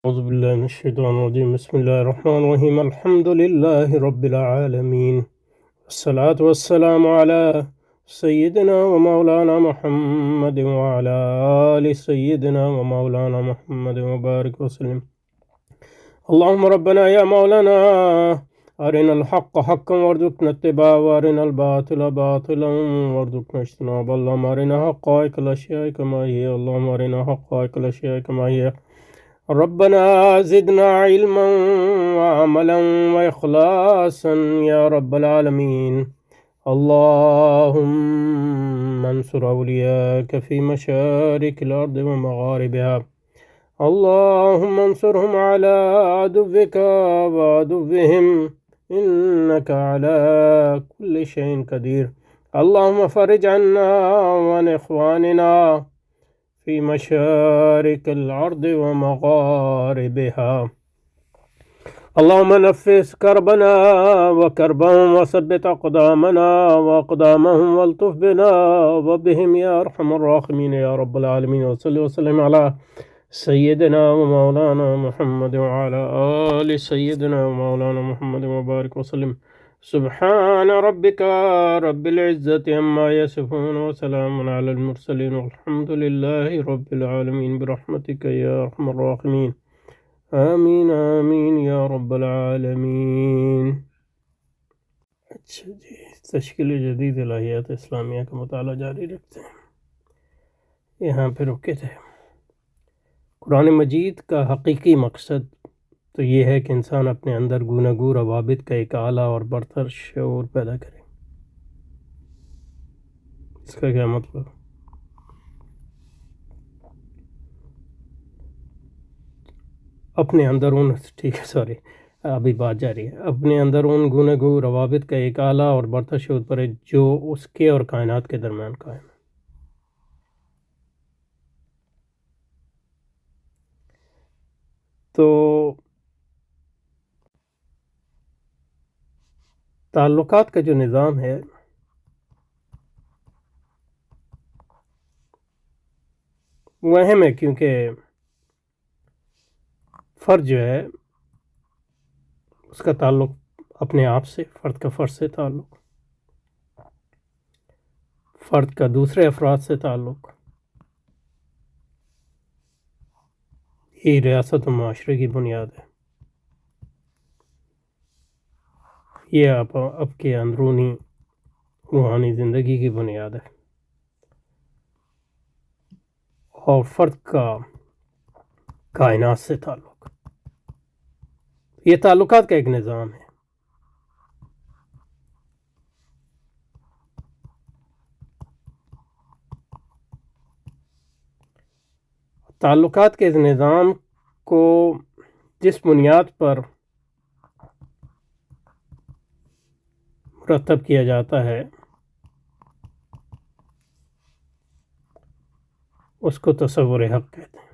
أعوذ بالله من الشيطان الرجيم بسم الله الرحمن الرحيم الحمد لله رب العالمين الصلاة والسلام على سيدنا ومولانا محمد وعلى آل سيدنا ومولانا محمد وبارك وسلم اللهم ربنا يا مولانا أرنا الحق حقا وارزقنا اتباعه وأرنا الباطل باطلا وارزقنا اجتنابه اللهم أرنا حقائق الأشياء كما هي اللهم أرنا حقائق الأشياء كما هي ربنا زدنا علما وعملا وإخلاصا يا رب العالمين اللهم انصر أولياءك في مشارق الأرض ومغاربها اللهم انصرهم على عدوك وعدوهم إنك على كل شيء قدير اللهم فرج عنا وعن إخواننا في مشارق الأرض ومغاربها اللهم نفس كربنا وكربهم وثبت أقدامنا وأقدامهم والطف بنا وبهم يا أرحم الراحمين يا رب العالمين وصلي وسلم على سيدنا ومولانا محمد وعلى آل سيدنا ومولانا محمد وبارك وسلم سبحان ربك رب العزة عما يصفون وسلام على المرسلين والحمد لله رب العالمين برحمتك يا أرحم الراحمين آمین آمین یا رب العالمین۔ اچھا جی، تشکیل جدید الہیات اسلامیہ کا مطالعہ جاری رکھتے ہیں۔ یہاں پہ رکے تھے۔ قرآن مجید کا حقیقی مقصد تو یہ ہے کہ انسان اپنے اندر گوناگو روابط کا ایک اعلیٰ اور برتر شعور پیدا کرے۔ اس کا کیا مطلب؟ اپنے اندر ابھی بات جاری ہے۔ اپنے اندر ان گوناگو روابط کا ایک اعلیٰ اور برتر شعور پر ہے جو اس کے اور کائنات کے درمیان قائم ہے۔ تو تعلقات کا جو نظام ہے وہ اہم ہے، کیونکہ فرد جو ہے اس کا تعلق اپنے آپ سے، فرد کا فرد سے تعلق، فرد کا دوسرے افراد سے تعلق، یہ ریاست و معاشرے کی بنیاد ہے۔ یہ آپ کے اندرونی روحانی زندگی کی بنیاد ہے، اور فرد کا کائنات سے تعلق، یہ تعلقات کا ایک نظام ہے۔ تعلقات کے اس نظام کو جس بنیاد پر مرتب کیا جاتا ہے اس کو تصور حق کہتے ہیں۔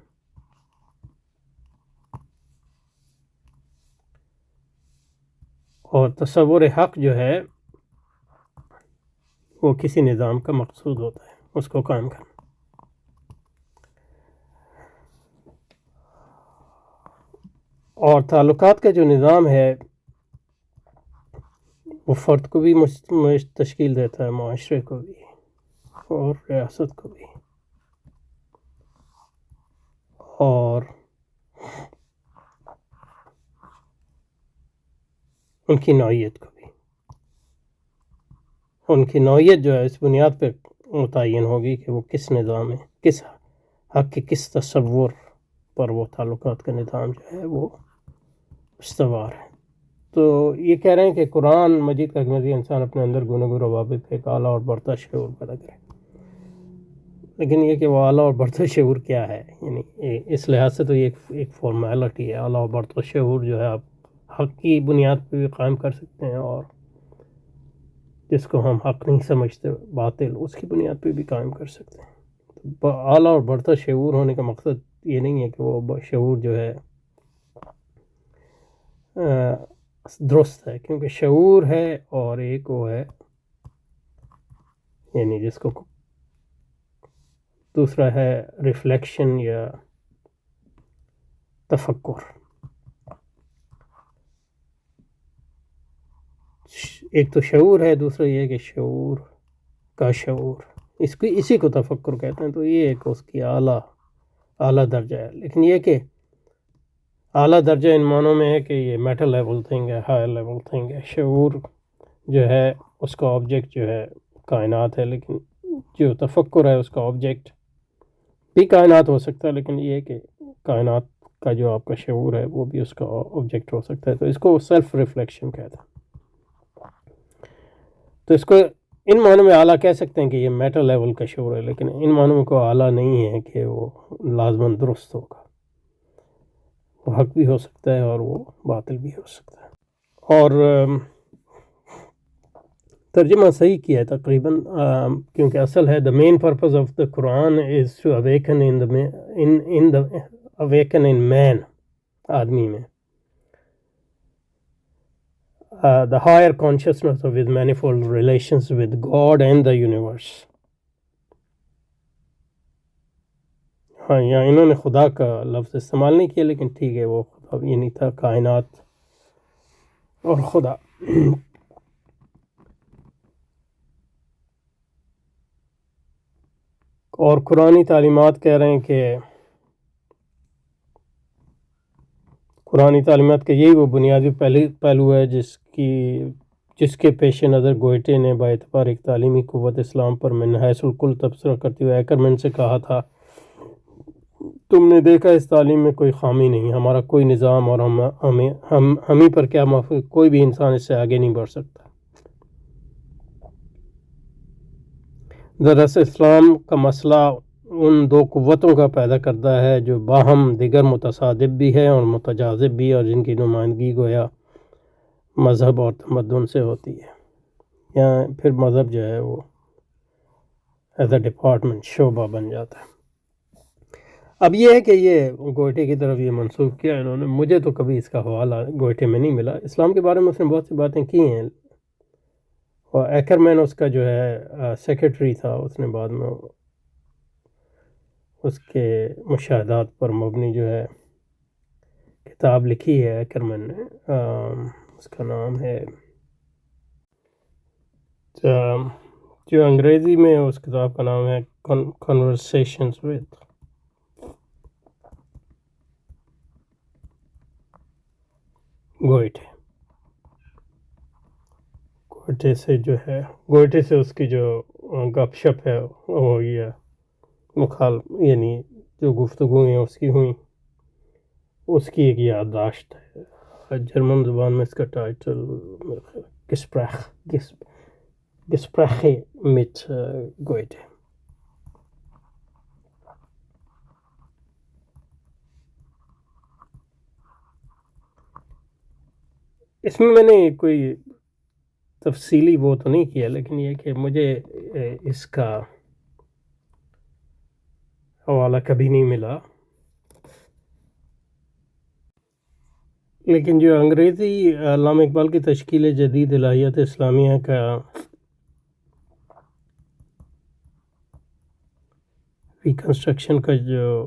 اور تصور حق جو ہے وہ کسی نظام کا مقصود ہوتا ہے، اس کو قائم کرنا۔ اور تعلقات کا جو نظام ہے وہ فرد کو بھی تشکیل دیتا ہے، معاشرے کو بھی اور ریاست کو بھی، اور ان کی نوعیت کو بھی۔ ان کی نوعیت جو ہے اس بنیاد پہ متعین ہوگی کہ وہ کس نظام ہے، کس حق کے کس تصور پر وہ تعلقات کا نظام جو ہے وہ استوار ہے۔ تو یہ کہہ رہے ہیں کہ قرآن مجید کا مزید انسان اپنے اندر گوناگو روابط کا ایک اعلیٰ اور برتر شعور پیدا کرے، لیکن یہ کہ وہ اعلیٰ اور برتر شعور کیا ہے، یعنی اس لحاظ سے تو یہ ایک فارمیلٹی ہے۔ اعلیٰ اور برتر شعور جو ہے آپ حق کی بنیاد پہ بھی قائم کر سکتے ہیں، اور جس کو ہم حق نہیں سمجھتے باطل، اس کی بنیاد پہ بھی قائم کر سکتے ہیں۔ اعلیٰ اور برتر شعور ہونے کا مقصد یہ نہیں ہے کہ وہ شعور جو ہے درست ہے، کیونکہ شعور ہے اور ایک وہ ہے یعنی جس کو دوسرا ہے ریفلیکشن یا تفکر. ایک تو شعور ہے، دوسرا یہ کہ شعور کا شعور، اسی کو تفکر کہتے ہیں. تو یہ ایک اس کی اعلیٰ درجہ ہے. لیکن یہ کہ اعلیٰ درجہ ان معنوں میں ہے کہ یہ میٹا لیول تھنگ ہے، ہائی لیول تھنگ ہے. شعور جو ہے اس کا آبجیکٹ جو ہے کائنات ہے، لیکن جو تفکر ہے اس کا آبجیکٹ بھی کائنات ہو سکتا ہے. لیکن یہ کہ کائنات کا جو آپ کا شعور ہے وہ بھی اس کا آبجیکٹ ہو سکتا ہے. تو اس کو سیلف ریفلیکشن کہتا ہے. تو اس کو ان معنوں میں اعلیٰ کہہ سکتے ہیں کہ یہ میٹا لیول کا شعور ہے، لیکن ان معنوں کو اعلیٰ نہیں ہے کہ وہ لازماً درست ہوگا. وہ حق بھی ہو سکتا ہے اور وہ باطل بھی ہو سکتا ہے. اور ترجمہ صحیح کیا ہے تقریباً، کیونکہ اصل ہے the main purpose of the Quran is to awaken awaken in man، آدمی میں the higher consciousness of his manifold relations with God and the universe. ہاں، یہاں انہوں نے خدا کا لفظ استعمال نہیں کیا، لیکن ٹھیک ہے، وہ خدا یہ نہیں تھا، کائنات اور خدا. اور قرآنی تعلیمات کہہ رہے ہیں کہ قرآنی تعلیمات کا یہی وہ بنیادی پہلو ہے جس کے پیش نظر گوئٹے نے باعتبار ایک تعلیمی قوت اسلام پر من حیث الکل تبصرہ کرتے ہوئے ایکرمن سے کہا تھا، تم نے دیکھا اس تعلیم میں کوئی خامی نہیں، ہمارا کوئی نظام اور ہم ہی پر کیا محفوظ، کوئی بھی انسان اس سے آگے نہیں بڑھ سکتا. دراصل اسلام کا مسئلہ ان دو قوتوں کا پیدا کرتا ہے جو باہم دیگر متصادم بھی ہے اور متجاذب بھی، اور جن کی نمائندگی گویا مذہب اور تمدن سے ہوتی ہے. یہاں پھر مذہب جو ہے وہ ایز اے ڈپارٹمنٹ، شعبہ بن جاتا ہے. اب یہ ہے کہ یہ گوئٹے کی طرف یہ منسوخ کیا انہوں نے. مجھے تو کبھی اس کا حوالہ گوئٹے میں نہیں ملا. اسلام کے بارے میں اس نے بہت سی باتیں کی ہیں، اور ایکرمین اس کا جو ہے سیکرٹری تھا، اس نے بعد میں اس کے مشاہدات پر مبنی جو ہے کتاب لکھی ہے ایکرمین نے. اس کا نام ہے جو انگریزی میں اس کتاب کا نام ہے کنورسیشنز ود گوئٹے. گوئٹے سے اس کی جو گپ شپ ہے وہ یہ یعنی جو گفتگویں اس کی ہوئیں، اس کی ایک یادداشت ہے. جرمن زبان میں اس کا ٹائٹل گسپریخے مٹ گوئٹے. اس میں نے کوئی تفصیلی وہ تو نہیں کیا، لیکن یہ کہ مجھے اس کا حوالہ کبھی نہیں ملا. لیکن جو انگریزی علامہ اقبال کی تشکیل جدید الہیات اسلامیہ کا ریکنسٹرکشن کا جو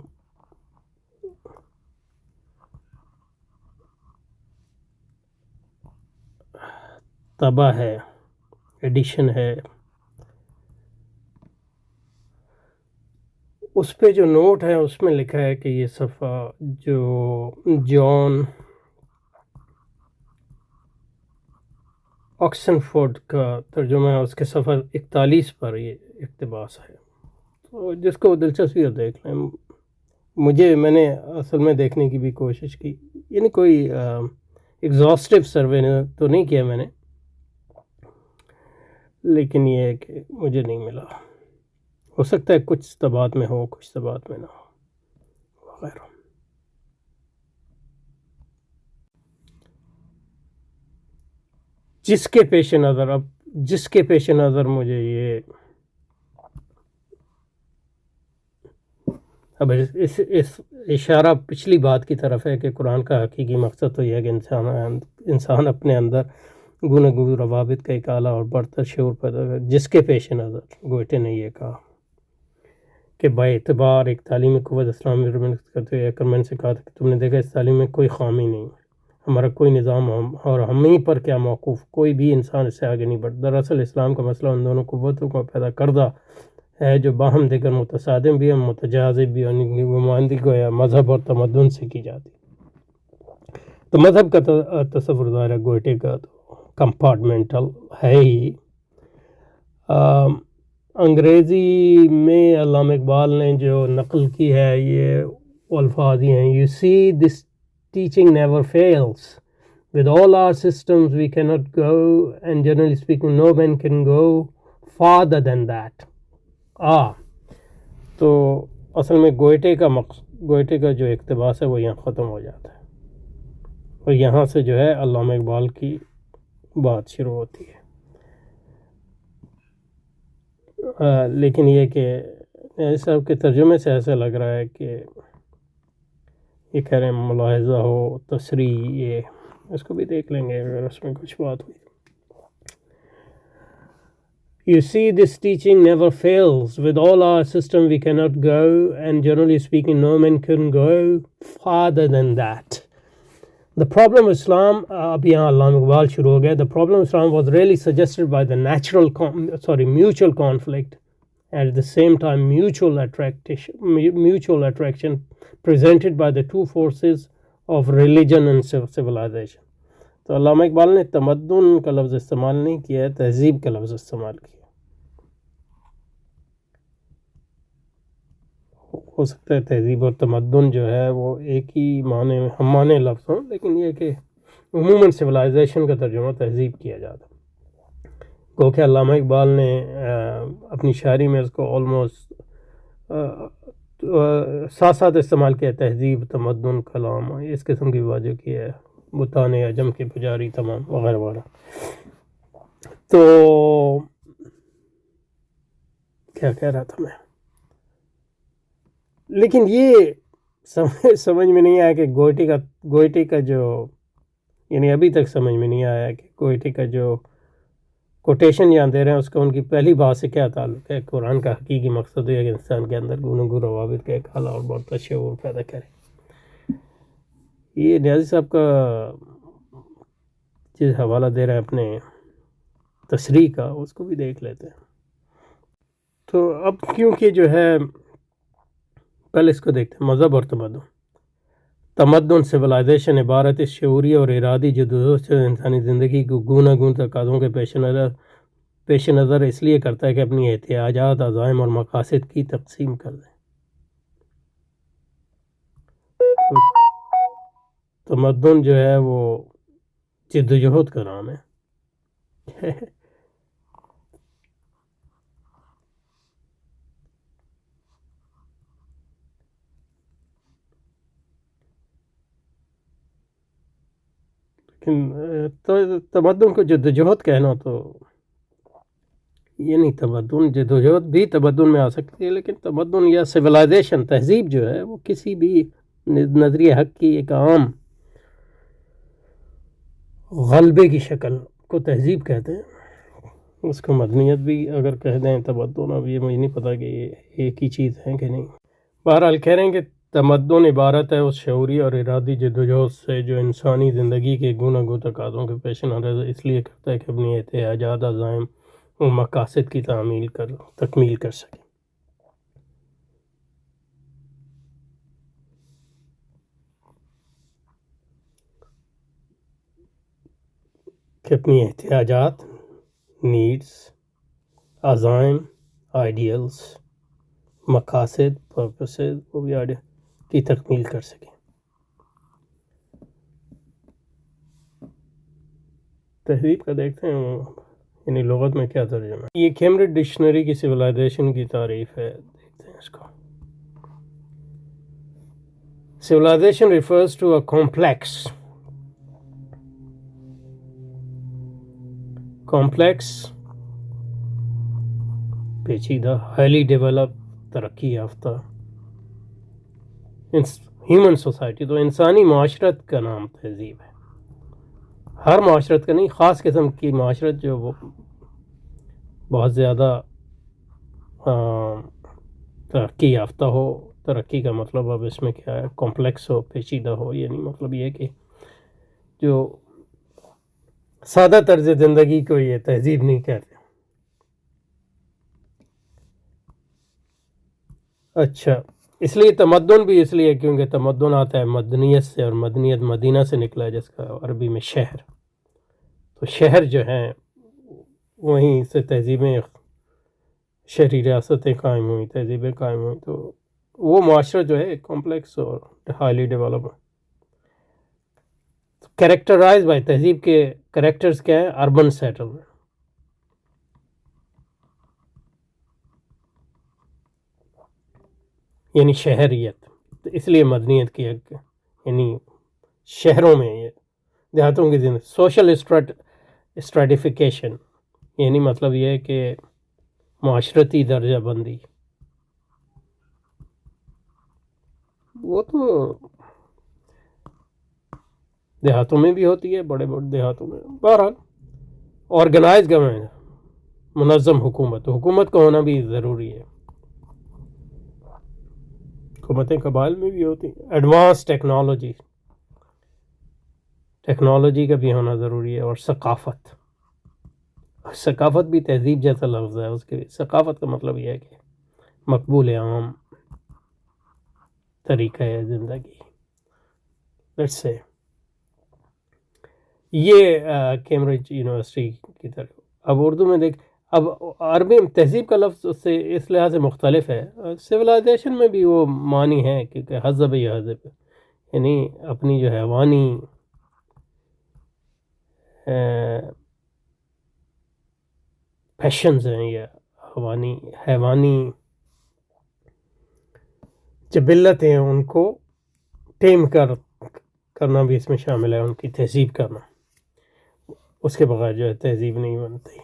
طبع ہے، ایڈیشن ہے، اس پہ جو نوٹ ہے اس میں لکھا ہے کہ یہ صفحہ جو جان آکسفورڈ کا ترجمہ ہے، اس کے صفحہ 41 پر یہ اقتباس ہے. تو جس کو دلچسپی ہو دیکھ لیں. میں نے اصل میں دیکھنے کی بھی کوشش کی، یعنی کوئی ایگزاسٹیو سروے تو نہیں کیا میں نے، لیکن یہ ہے کہ مجھے نہیں ملا. ہو سکتا ہے کچھ طبعات میں ہو، کچھ طبعات میں نہ ہو وغیرہ. جس کے پیش نظر مجھے یہ اب اس اشارہ پچھلی بات کی طرف ہے کہ قرآن کا حقیقی مقصد تو یہ ہے کہ انسان اپنے اندر گوناگون روابط کا ایک اعلیٰ اور برتر شعور پیدا کر. جس کے پیش نظر گوئٹے نے یہ کہا کہ باعتبار اعتبار ایک تعلیمی قوت اسلام میں کرتے ہوئے اکرمن سے کہا تھا کہ تم نے دیکھا اس تعلیم میں کوئی خامی نہیں ہے، ہمارا کوئی نظام اور ہم ہی پر کیا موقوف، کوئی بھی انسان اس سے آگے نہیں بڑھتا۔ دراصل اسلام کا مسئلہ ان دونوں قوتوں کو پیدا کردہ ہے جو باہم دیگر متصادم بھی اور متجاذب بھی، ان کی نمائندگی کو یا مذہب اور تمدن سے کی جاتی۔ تو مذہب کا تصور ظاہر ہے گوئٹے کا تو کمپارٹمنٹل ہے ہی۔ انگریزی میں علامہ اقبال نے جو نقل کی ہے یہ الفاظ ہی ہیں، you see this teaching never fails. With all our systems we cannot go, and generally speaking no man can go farther than that. تو اصل میں گوئٹے کا جو اقتباس ہے وہ یہاں ختم ہو جاتا ہے، اور یہاں سے جو ہے علامہ اقبال کی بات شروع ہوتی ہے۔ لیکن یہ کہ اس صاحب کے ترجمے سے ایسا لگ رہا ہے کہ یہ کہہ رہے ہیں ملاحظہ ہو، تصریح، یہ اس کو بھی دیکھ لیں گے اگر اس میں کچھ بات ہوئی۔ You see, this teaching never fails. With all our system we cannot go, and generally speaking no man can go farther than that. The problem of Islam, اب یہاں علامہ اقبال شروع ہو گیا، the problem of Islam was really suggested by the mutual conflict, and at the same time mutual attraction presented by the two forces of religion and civilization. تو علامہ اقبال نے تمدن کا لفظ استعمال نہیں کیا ہے، تہذیب کا لفظ استعمال کیا۔ ہو سکتا ہے تہذیب اور تمدن جو ہے وہ ایک ہی معنی میں ہم معنی لفظ ہوں، لیکن یہ کہ عموماً سویلائزیشن کا ترجمہ تہذیب کیا جاتا۔ گو کہ علامہ اقبال نے اپنی شاعری میں اس کو آلموسٹ ساتھ ساتھ استعمال کیا، تہذیب، تمدن، کلام، اس قسم کی واجہ کی ہے، بتان عجم کے پجاری تمام وغیرہ وغیرہ۔ تو کیا کہہ رہا تھا میں، لیکن یہ سمجھ میں نہیں آیا کہ گوئٹے کا جو، یعنی ابھی تک سمجھ میں نہیں آیا کہ گوئٹے کا جو کوٹیشن یہاں دے رہے ہیں اس کا ان کی پہلی بات سے کیا تعلق ہے۔ قرآن کا حقیقی مقصد ہے کہ انسان کے اندر گفتگو روابط کا ایک اعلیٰ اور بڑھتا شعور پیدا کرے۔ یہ نیازی صاحب کا جس حوالہ دے رہے ہیں اپنے تصریح کا، اس کو بھی دیکھ لیتے ہیں۔ تو اب کیونکہ جو ہے پہلے اس کو دیکھتے ہیں، مذہب اور تمدن سویلائزیشن عبارت اس شعوری اور ارادی جدوجہد سے انسانی زندگی کو گوناگون تقاضوں کے پیش نظر اس لیے کرتا ہے کہ اپنی احتیاجات، عزائم اور مقاصد کی تقسیم کر دیں۔ تمدن جو ہے وہ جدوجہد کا نام ہے۔ لیکن تمدن کو جدوجہد کہنا تو یہ نہیں، تمدن جدوجہد بھی تمدن میں آ سکتی ہے، لیکن تمدن یا سویلائزیشن، تہذیب جو ہے وہ کسی بھی نظریہ حق کی ایک عام غلبے کی شکل کو تہذیب کہتے ہیں۔ اس کو مدنیت بھی اگر کہہ دیں، تمدن، اب یہ مجھے نہیں پتا کہ یہ ایک ہی چیز ہے کہ نہیں۔ بہرحال کہہ رہے ہیں کہ تمدن عبارت ہے اس شعوری اور ارادی جدوجہد سے جو انسانی زندگی کے گوناگون تقاضوں کے پیش نظر اس لیے کرتا ہے کہ اپنی احتیاجات، عزائم و مقاصد کی تکمیل کر سکے۔ کہ اپنی احتیاجات، نیڈز، عزائم، آئیڈیلز، مقاصد، پرپسز، وہ بھی کی تکمیل کر سکیں۔ تہذیب کا دیکھتے ہیں یعنی لغت میں کیا ترجمہ ہے۔ یہ کیمبرج ڈکشنری کی سویلائزیشن کی تعریف ہے، دیکھتے ہیں اس کو۔ Civilization refers to a complex, پیچیدہ، highly developed، ترقی یافتہ ہیومن سوسائٹی۔ تو انسانی معاشرت کا نام تہذیب ہے، ہر معاشرت کا نہیں، خاص قسم کی معاشرت جو وہ بہت زیادہ ترقی یافتہ ہو. ترقی کا مطلب اب اس میں کیا ہے، کمپلیکس ہو، پیچیدہ ہو. یعنی مطلب یہ کہ جو سادہ طرز زندگی کو یہ تہذیب نہیں کہتے. اچھا، اس لیے تمدن بھی اس لیے کیونکہ تمدن آتا ہے مدنیت سے، اور مدنیت مدینہ سے نکلا ہے، جس کا عربی میں شہر. تو شہر جو ہیں وہیں سے تہذیبیں، شہری ریاستیں قائم ہوئیں، تہذیبیں قائم ہوئیں. تو وہ معاشرہ جو ہے کمپلیکس اور ہائیلی ڈیولپ. کریکٹرائز بائی تہذیب کے کریکٹرز کیا ہیں؟ اربن سیٹلمنٹ، یعنی شہریت. تو اس لیے مدنیت کی ایک یعنی شہروں میں یہ دیہاتوں کی زندگی. سوشل اسٹریٹیفیکیشن، یعنی مطلب یہ ہے کہ معاشرتی درجہ بندی. وہ تو دیہاتوں میں بھی ہوتی ہے، بڑے بڑے دیہاتوں میں. بہرحال آرگنائز گورنمنٹ، منظم حکومت. حکومت کا ہونا بھی ضروری ہے. حکومتیں قبائل میں بھی ہوتی ہیں. ایڈوانس ٹیکنالوجی کا بھی ہونا ضروری ہے. اور ثقافت بھی تہذیب جیسا لفظ ہے. اس کے ثقافت کا مطلب یہ ہے کہ مقبول عام طریقہ ہے زندگی. لیٹس سے یہ کیمبرج یونیورسٹی کی طرف. اب اردو میں دیکھ، اب عربی تہذیب کا لفظ اس سے اس لحاظ سے مختلف ہے. سویلائزیشن میں بھی وہ معنی ہے، کیونکہ حذب یہذب، یعنی اپنی جو حیوانی پیشنز ہیں یا حیوانی جبلت ہیں، ان کو ٹیم کرنا بھی اس میں شامل ہے، ان کی تہذیب کرنا. اس کے بغیر جو ہے تہذیب نہیں بنتی.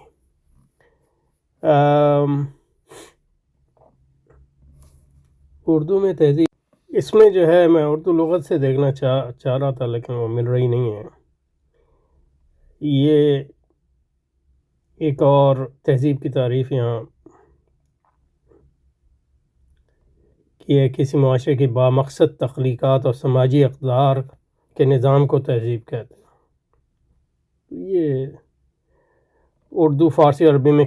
اردو میں تہذیب، اس میں جو ہے میں اردو لغت سے دیکھنا چاہ رہا تھا، لیکن وہ مل رہی نہیں ہے. یہ ایک اور تہذیب کی تعریف یہاں کی ہے: کسی معاشرے کی بامقصد تخلیقات اور سماجی اقدار کے نظام کو تہذیب کہتے ہیں. یہ اردو، فارسی، عربی میں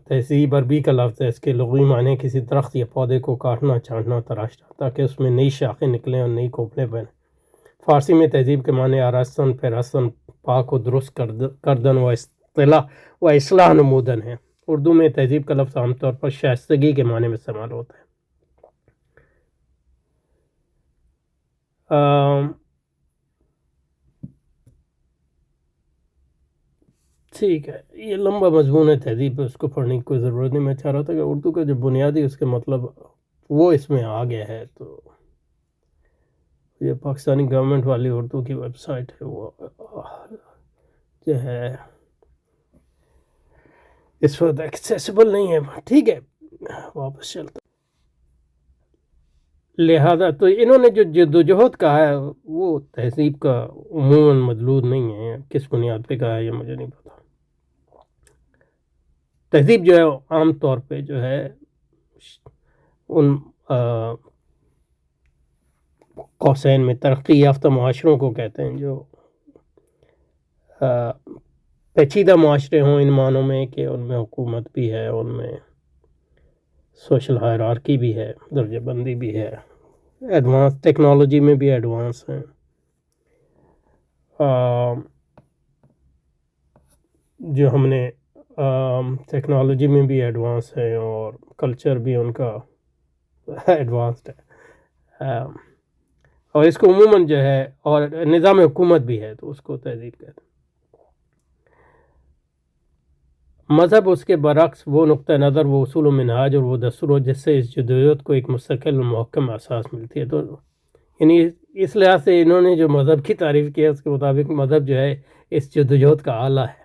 تہذیب عربی کا لفظ ہے. اس کے لغوی معنی کسی درخت یا پودے کو کاٹنا، چھانٹنا، تراشنا تاکہ اس میں نئی شاخیں نکلیں اور نئی کھوپڑیں بنیں. فارسی میں تہذیب کے معنی آراستن، پیراستن، پاک و درست کردن و اصلاح نمودن ہے. اردو میں تہذیب کا لفظ عام طور پر شائستگی کے معنی میں استعمال ہوتا ہے. ٹھیک ہے، یہ لمبا مضمون ہے تہذیب، اس کو پڑھنے کی کوئی ضرورت نہیں. میں چاہ رہا تھا کہ اردو کا جو بنیادی اس کے مطلب وہ اس میں آ گیا ہے. تو یہ پاکستانی گورنمنٹ والی اردو کی ویب سائٹ ہے، وہ جو ہے اس وقت ایکسیسیبل نہیں ہے. ٹھیک ہے، واپس چلتا. لہذا تو انہوں نے جو جدوجہد کہا ہے وہ تہذیب کا عموماً مدلول نہیں ہے. کس بنیاد پہ کہا ہے یہ مجھے نہیں پتا. تہذیب جو ہے عام طور پہ جو ہے ان قوسین میں ترقی یافتہ معاشروں کو کہتے ہیں، جو پیچیدہ معاشرے ہوں ان معنوں میں کہ ان میں حکومت بھی ہے، ان میں سوشل ہائرارکی بھی ہے، درجہ بندی بھی ہے، ایڈوانس ٹیکنالوجی میں بھی ایڈوانس ہیں، جو ہم نے ٹیکنالوجی میں بھی ایڈوانس ہیں، اور کلچر بھی ان کا ایڈوانسڈ ہے. اور اس کو عموماً جو ہے اور نظام حکومت بھی ہے، تو اس کو تہذیب کہتے ہیں. مذہب اس کے برعکس وہ نقطہ نظر، وہ اصول و منہاج اور وہ دستور جس سے اس جدوجہد کو ایک مستقل و محکم اساس ملتی ہے. تو یعنی اس لحاظ سے انہوں نے جو مذہب کی تعریف کی ہے، اس کے مطابق مذہب جو ہے اس جدوجہد کا آلہ ہے.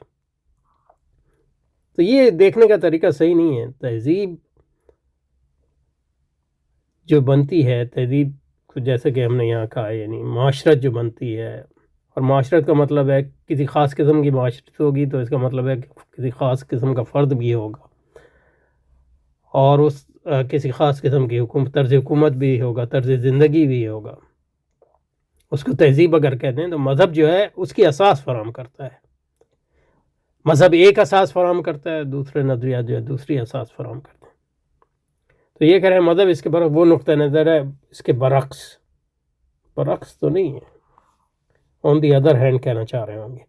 تو یہ دیکھنے کا طریقہ صحیح نہیں ہے. تہذیب جو بنتی ہے، تہذیب کو جیسے کہ ہم نے یہاں کہا، یعنی معاشرت جو بنتی ہے، اور معاشرت کا مطلب ہے کسی خاص قسم کی معاشرت ہوگی، تو اس کا مطلب ہے کہ کسی خاص قسم کا فرد بھی ہوگا. اور اس کسی خاص قسم کی طرز حکومت بھی ہوگا، طرز زندگی بھی ہوگا. اس کو تہذیب اگر کہتے ہیں تو مذہب جو ہے اس کی اساس فراہم کرتا ہے. مذہب ایک اساس فراہم کرتا ہے، دوسرے نظریات جو ہے دوسری اساس فراہم کرتے ہیں. تو یہ کہہ رہے ہیں مذہب اس کے برعکس وہ نقطہ نظر ہے، اس کے برعکس تو نہیں ہے، آن دی ادر ہینڈ کہنا چاہ رہے ہوں گے.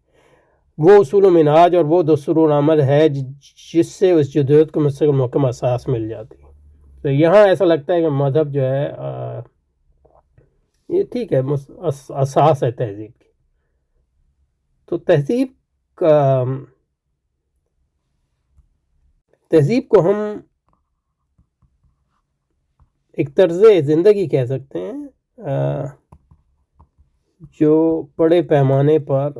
وہ اصول و منہاج اور وہ دستور العمل ہے جس سے اس جدوجہد کو مستقل محکم اساس مل جاتی ہے. تو یہاں ایسا لگتا ہے کہ مذہب جو ہے یہ ٹھیک ہے اساس ہے تہذیب کی. تو تہذیب کو ہم ایک طرز زندگی کہہ سکتے ہیں جو بڑے پیمانے پر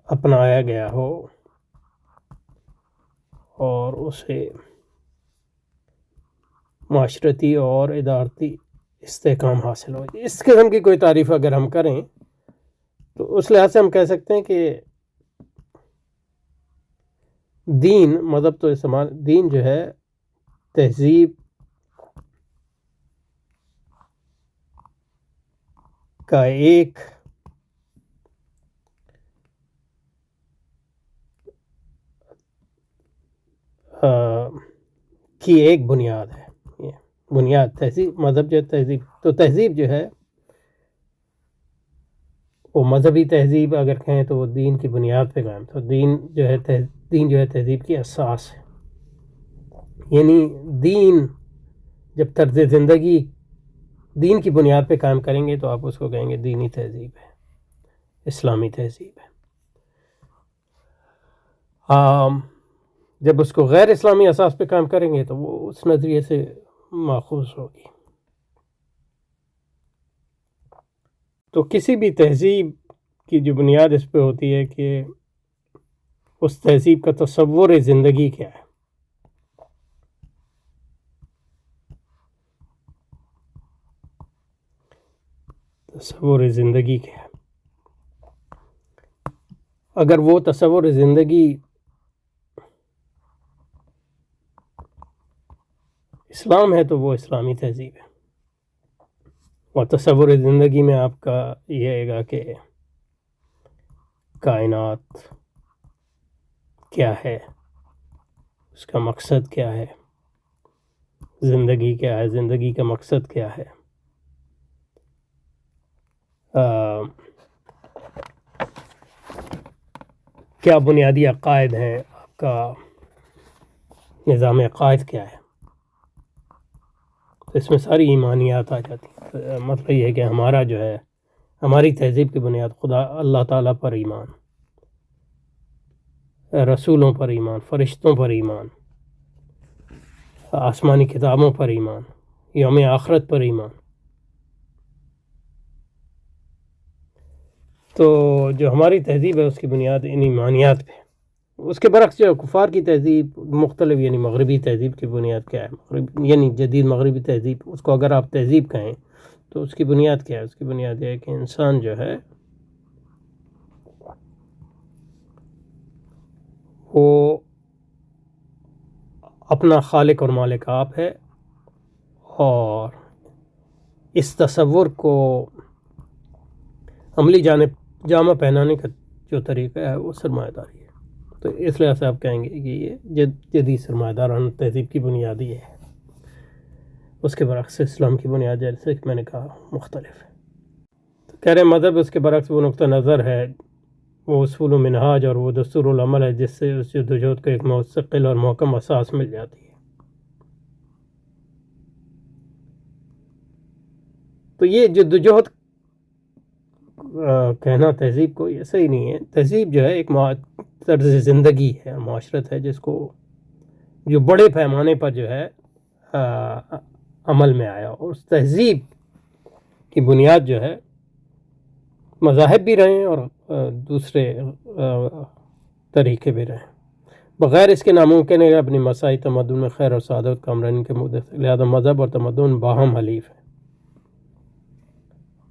اپنایا گیا ہو اور اسے معاشرتی اور ادارتی استحکام حاصل ہو. اس قسم کی کوئی تعریف اگر ہم کریں تو اس لحاظ سے ہم کہہ سکتے ہیں کہ دین، مذہب تو استعمال، دین جو ہے تہذیب کا ایک کی ایک بنیاد ہے. یہ بنیاد تہذیب، مذہب جو ہے تہذیب، تو تہذیب جو ہے وہ مذہبی تہذیب اگر کہیں تو وہ دین کی بنیاد پہ قائم. تو دین جو ہے تہذیب کی اساس ہے. یعنی دین جب طرز زندگی دین کی بنیاد پہ قائم کریں گے تو آپ اس کو کہیں گے دینی تہذیب ہے، اسلامی تہذیب ہے. جب اس کو غیر اسلامی اساس پہ قائم کریں گے تو وہ اس نظریے سے ماخوذ ہوگی. تو کسی بھی تہذیب کی جو بنیاد اس پہ ہوتی ہے کہ اس تہذیب کا تصور زندگی کیا ہے. تصور زندگی کیا ہے. اگر وہ تصور زندگی اسلام ہے تو وہ اسلامی تہذیب ہے. اور تصور زندگی میں آپ کا یہ ہے گا کہ کائنات کیا ہے، اس کا مقصد کیا ہے، زندگی کیا ہے، زندگی کا مقصد کیا ہے، کیا بنیادی عقائد ہیں، آپ کا نظام عقائد کیا ہے. تو اس میں ساری ایمانیات آ جاتی ہیں. مطلب یہ ہے کہ ہمارا جو ہے ہماری تہذیب کی بنیاد خدا اللہ تعالیٰ پر ایمان، رسولوں پر ایمان، فرشتوں پر ایمان، آسمانی کتابوں پر ایمان، یوم آخرت پر ایمان. تو جو ہماری تہذیب ہے اس کی بنیاد ان ایمانیات پہ. اس کے برعکس جو کفار کی تہذیب مختلف، یعنی مغربی تہذیب کی بنیاد کیا ہے، یعنی جدید مغربی تہذیب، اس کو اگر آپ تہذیب کہیں تو اس کی بنیاد کیا ہے. اس کی بنیاد یہ ہے کہ انسان جو ہے وہ اپنا خالق اور مالک آپ ہے، اور اس تصور کو عملی جامہ پہنانے کا جو طریقہ ہے وہ سرمایہ داری ہے. تو اس لحاظ سے آپ کہیں گے کہ یہ جدید سرمایہ دارانہ تہذیب کی بنیاد یہ ہے. اس کے برعکس اسلام کی بنیاد جیسے کہ میں نے کہا مختلف ہے. تو کہہ رہے مذہب اس کے برعکس وہ نقطہ نظر ہے، وہ اصول و منہاج اور وہ دستور العمل ہے جس سے اس جدوجہد کو ایک مستقل اور محکم اساس مل جاتی ہے. تو یہ جدوجہد کہنا تہذیب کو یہ صحیح نہیں ہے. تہذیب جو ہے ایک طرز زندگی ہے، معاشرت ہے جس کو جو بڑے پیمانے پر جو ہے عمل میں آیا. اور اس تہذیب کی بنیاد جو ہے مذاہب بھی رہیں اور دوسرے طریقے بھی رہیں. بغیر اس کے ناممکن ہے اپنی مساعی تمدن میں خیر اور سعادت کامرانی کے مدد. لہذا مذہب اور تمدن باہم حلیف ہے.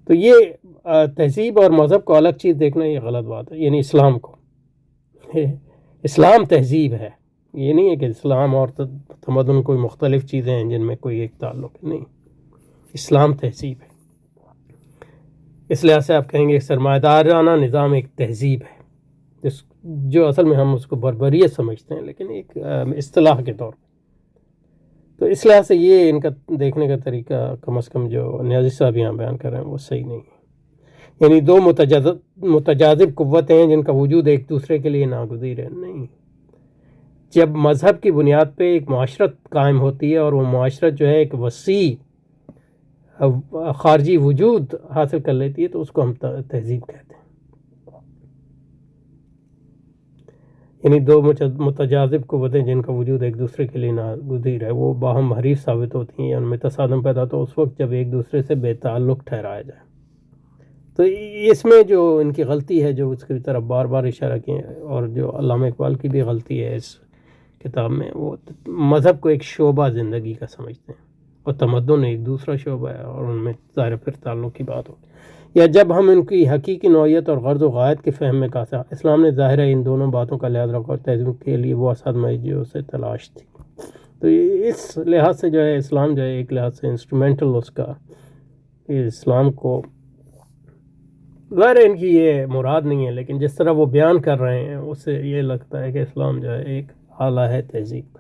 تو یہ تہذیب اور مذہب کو الگ چیز دیکھنا یہ غلط بات ہے. یعنی اسلام کو اسلام تہذیب ہے، یہ نہیں ہے کہ اسلام اور تمدن کوئی مختلف چیزیں ہیں جن میں کوئی ایک تعلق ہے. نہیں، اسلام تہذیب ہے. اس لحاظ سے آپ کہیں گے سرمایہ دارانہ نظام ایک تہذیب ہے، جو اصل میں ہم اس کو بربریت سمجھتے ہیں، لیکن ایک اصطلاح کے طور پر. تو اس لحاظ سے یہ ان کا دیکھنے کا طریقہ کم از کم جو نیازی صاحب یہاں بیان کر رہے ہیں وہ صحیح نہیں ہے. یعنی دو متجاذب قوتیں ہیں جن کا وجود ایک دوسرے کے لیے ناگزیر ہے. نہیں، جب مذہب کی بنیاد پہ ایک معاشرت قائم ہوتی ہے اور وہ معاشرت جو ہے ایک وسیع خارجی وجود حاصل کر لیتی ہے تو اس کو ہم تہذیب کہتے ہیں. یعنی دو متجاذب قوتیں جن کا وجود ایک دوسرے کے لیے ناگزیر ہے وہ باہم حریف ثابت ہوتی ہیں، ان میں تصادم پیدا تو اس وقت جب ایک دوسرے سے بے تعلق ٹھہرایا جائے. تو اس میں جو ان کی غلطی ہے، جو اس کی طرف بار بار اشارہ کیے، اور جو علامہ اقبال کی بھی غلطی ہے اس کتاب میں، وہ مذہب کو ایک شعبہ زندگی کا سمجھتے ہیں اور تمدن ایک دوسرا شعبہ ہے، اور ان میں ظاہر پھر تعلق کی بات ہو. یا جب ہم ان کی حقیقی نوعیت اور غرض و غایت کے فہم میں کاسا، اسلام نے ظاہر ہے ان دونوں باتوں کا لحاظ رکھا اور تہذیب کے لیے وہ اساتذہ جو اسے تلاش تھی. تو اس لحاظ سے جو ہے اسلام جو ہے ایک لحاظ سے انسٹرومنٹل اس کا، اسلام کو ظاہر ان کی یہ مراد نہیں ہے، لیکن جس طرح وہ بیان کر رہے ہیں اس سے یہ لگتا ہے کہ اسلام جو ہے ایک آلہ ہے تہذیب کا.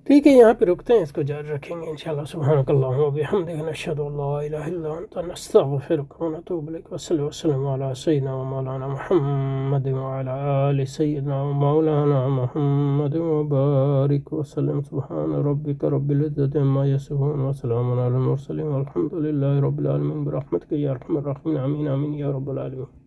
ٹھیک ہے، یہاں پہ رکتے ہیں، اس کو جاری رکھیں گے انشاءاللہ. سبحانک اللہم و بحمدک، نشہد ان لا الہ الا انت، نستغفرک و نتوب الیک. وصلی وسلم علی سیدنا و مولانا محمد وعلی آل سیدنا و مولانا محمد وبارک وسلم. سبحان ربک رب العزت عما یصفون وسلام علی المرسلین والحمد للہ رب العالمین برحمتک یا ارحم الراحمین. آمین آمین یا رب العالمین.